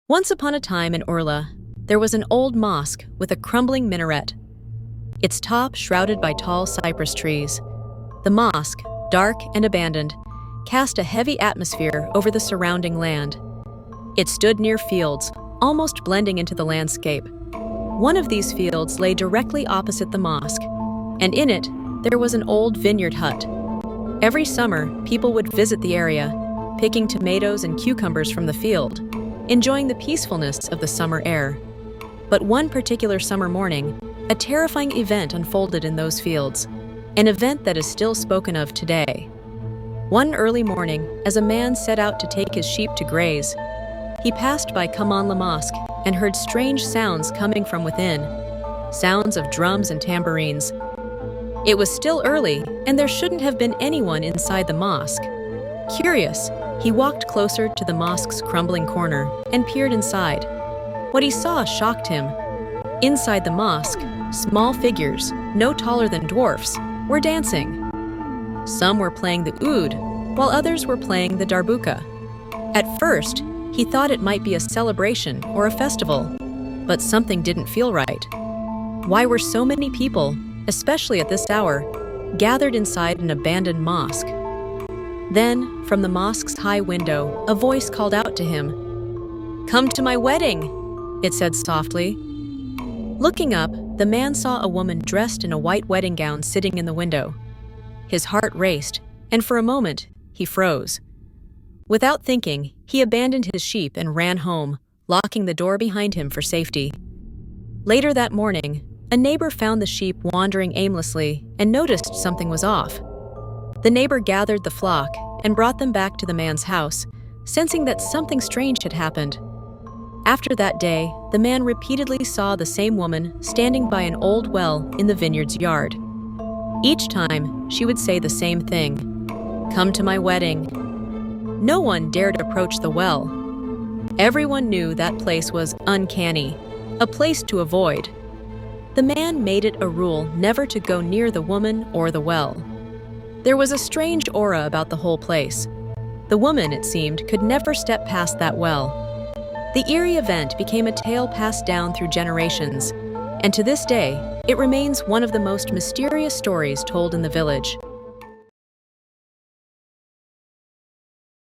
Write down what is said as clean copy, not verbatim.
Once upon a time in Urla, there was an old mosque with a crumbling minaret, its top shrouded by tall cypress trees. The mosque, dark and abandoned, cast a heavy atmosphere over the surrounding land. It stood near fields, almost blending into the landscape. One of these fields lay directly opposite the mosque, and in it, there was an old vineyard hut. Every summer, people would visit the area, picking tomatoes and cucumbers from the field, enjoying the peacefulness of the summer air. But one particular summer morning, a terrifying event unfolded in those fields, an event that is still spoken of today. One early morning, as a man set out to take his sheep to graze, he passed by the mosque and heard strange sounds coming from within, sounds of drums and tambourines. It was still early, and there shouldn't have been anyone inside the mosque. Curious, he walked closer to the mosque's crumbling corner and peered inside. What he saw shocked him. Inside the mosque, small figures, no taller than dwarfs, were dancing. Some were playing the oud, while others were playing the darbuka. At first, he thought it might be a celebration or a festival, but something didn't feel right. Why were so many people, especially at this hour, gathered inside an abandoned mosque? Then, from the mosque's high window, a voice called out to him. "Come to my wedding," it said softly. Looking up, the man saw a woman dressed in a white wedding gown sitting in the window. His heart raced, and for a moment, he froze. Without thinking, he abandoned his sheep and ran home, locking the door behind him for safety. Later that morning, a neighbor found the sheep wandering aimlessly and noticed something was off. The neighbor gathered the flock and brought them back to the man's house, sensing that something strange had happened. After that day, the man repeatedly saw the same woman standing by an old well in the vineyard's yard. Each time, she would say the same thing, "Come to my wedding." No one dared approach the well. Everyone knew that place was uncanny, a place to avoid. The man made it a rule never to go near the woman or the well. There was a strange aura about the whole place. The woman, it seemed, could never step past that well. The eerie event became a tale passed down through generations, and to this day, it remains one of the most mysterious stories told in the village.